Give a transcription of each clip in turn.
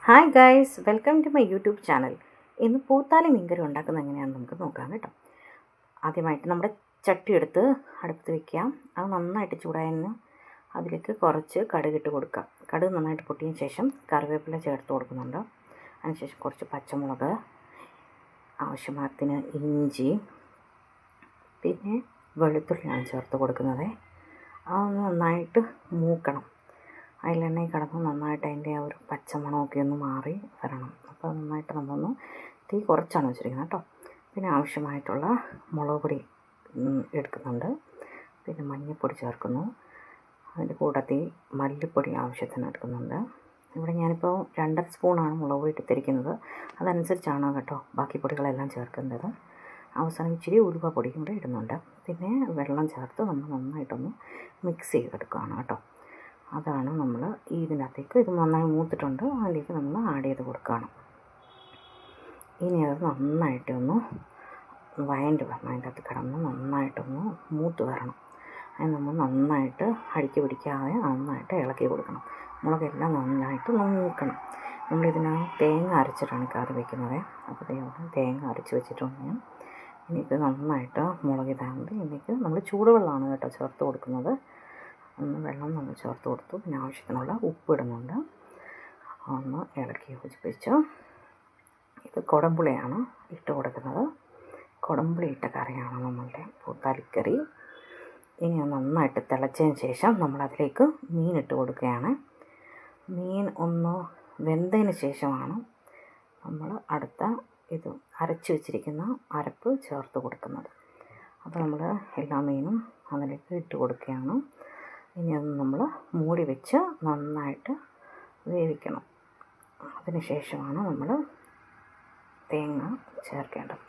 Hi guys, welcome to my YouTube channel. ഇന്ന് പൂത്താലി മീൻകറി ഉണ്ടാക്കുന്നത് എങ്ങനെയാണെന്ന് നമുക്ക് നോക്കാം കേട്ടോ. ആദ്യമായിട്ട് നമ്മുടെ ചട്ടി എടുത്ത് അടുപ്പത്ത് വയ്ക്കാം. അത് നന്നായിട്ട് ചൂടായതിന് അതിലേക്ക് കുറച്ച് കടുകിട്ട് കൊടുക്കാം. കടുക് നന്നായിട്ട് പൊട്ടിയതിന് ശേഷം കറിവേപ്പില ചേർത്ത് കൊടുക്കുന്നുണ്ട്. അതിനുശേഷം കുറച്ച് പച്ചമുളക്, ആവശ്യത്തിന് ഇഞ്ചി, പിന്നെ വെളുത്തുള്ളിയാണ് ചേർത്ത് കൊടുക്കുന്നത്. അതൊന്ന് നന്നായിട്ട് മൂക്കണം. അതിലെണ്ണയിൽ കിടന്ന് നന്നായിട്ട് അതിൻ്റെ ആ ഒരു പച്ചമണമൊക്കെ ഒന്ന് മാറി വരണം. അപ്പോൾ നന്നായിട്ട് നമ്മളൊന്ന് തീ കുറച്ചാണ് വെച്ചിരിക്കുന്നത് കേട്ടോ. പിന്നെ ആവശ്യമായിട്ടുള്ള മുളക് പൊടി എടുക്കുന്നുണ്ട്, പിന്നെ മഞ്ഞൾപ്പൊടി ചേർക്കുന്നു. അതിൻ്റെ കൂട്ടത്തിൽ മല്ലിപ്പൊടി ആവശ്യത്തിന് എടുക്കുന്നുണ്ട്. ഇവിടെ ഞാനിപ്പോൾ 2.5 സ്പൂണാണ് മുളക് പൊടി എടുത്തിരിക്കുന്നത്. അതനുസരിച്ചാണ് കേട്ടോ ബാക്കി പൊടികളെല്ലാം ചേർക്കേണ്ടത്. അവസാനം ഇച്ചിരി ഉലുവ പൊടിയും കൂടെ ഇടുന്നുണ്ട്. പിന്നെ വെള്ളം ചേർത്ത് നമ്മൾ നന്നായിട്ടൊന്ന് മിക്സ് ചെയ്തെടുക്കുകയാണ് കേട്ടോ. അതാണ് നമ്മൾ ഇതിനകത്തേക്ക്, ഇത് നന്നായി മൂത്തിട്ടുണ്ട്, അതിലേക്ക് നമ്മൾ ആഡ് ചെയ്ത് കൊടുക്കുകയാണ്. ഇനി അത് നന്നായിട്ടൊന്ന് വഴണ്ട് വരണം. അതിൻ്റെ അകത്ത് കിടന്ന് നന്നായിട്ടൊന്ന് മൂത്ത് വരണം. അത് നമ്മൾ നന്നായിട്ട് അടുക്കി പിടിക്കാതെ നന്നായിട്ട് ഇളക്കി കൊടുക്കണം. മുളകെല്ലാം നന്നായിട്ട് മൂക്കണം. നമ്മളിതിനകത്ത് തേങ്ങ അരച്ചിട്ടാണ് കറി വയ്ക്കുന്നത്. അപ്പോൾ തേങ്ങ അരച്ച് വെച്ചിട്ടുണ്ട് ഞാൻ. ഇനിയിപ്പോൾ നന്നായിട്ട് മുളക് ഇതാകുമ്പോൾ ഇതിലേക്ക് നമ്മൾ ചൂടുവെള്ളമാണ് കേട്ടോ ചേർത്ത് കൊടുക്കുന്നത്. വെള്ളം നമ്മൾ ചേർത്ത് കൊടുത്തു. പിന്നെ ആവശ്യത്തിനുള്ള ഉപ്പ് ഇടുന്നുണ്ട്. ഒന്ന് ഇളക്കി യോജിപ്പിച്ച്, ഇത് കുടംപുളിയാണ് ഇട്ട് കൊടുക്കുന്നത്. കുടംപുളി ഇട്ട കറിയാണ് നമ്മളുടെ പൂത്താലിക്കറി. ഇനി നന്നായിട്ട് തിളച്ചതിന് ശേഷം നമ്മളതിലേക്ക് മീൻ ഇട്ട് കൊടുക്കുകയാണ്. മീൻ ഒന്ന് വെന്തതിന് ശേഷമാണ് നമ്മൾ അടുത്ത ഇത് അരച്ച് വെച്ചിരിക്കുന്ന അരപ്പ് ചേർത്ത് കൊടുക്കുന്നത്. അപ്പോൾ നമ്മൾ എല്ലാ മീനും അതിലേക്ക് ഇട്ട് കൊടുക്കുകയാണ്. ഇനി അത് നമ്മൾ മൂടി വെച്ച് നന്നായിട്ട് വേവിക്കണം. അതിന് ശേഷമാണ് നമ്മൾ തേങ്ങ ചേർക്കേണ്ടത്.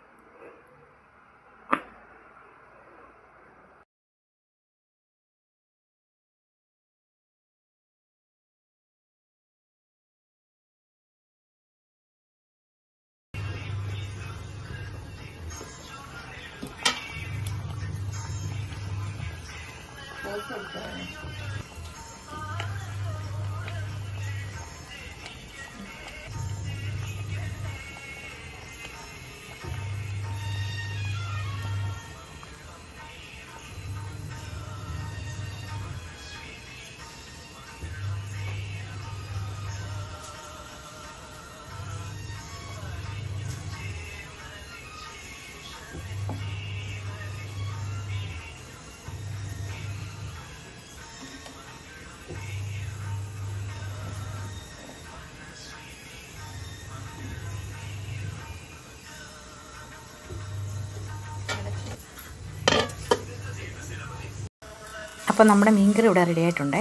അപ്പോൾ നമ്മുടെ മീൻകറി ഇവിടെ റെഡി ആയിട്ടുണ്ടേ.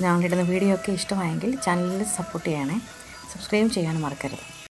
ഞങ്ങളിടുന്ന വീഡിയോ ഒക്കെ ഇഷ്ടമായെങ്കിൽ ചാനലിൽ സപ്പോർട്ട് ചെയ്യണേ. സബ്സ്ക്രൈബ് ചെയ്യാനും മറക്കരുത്.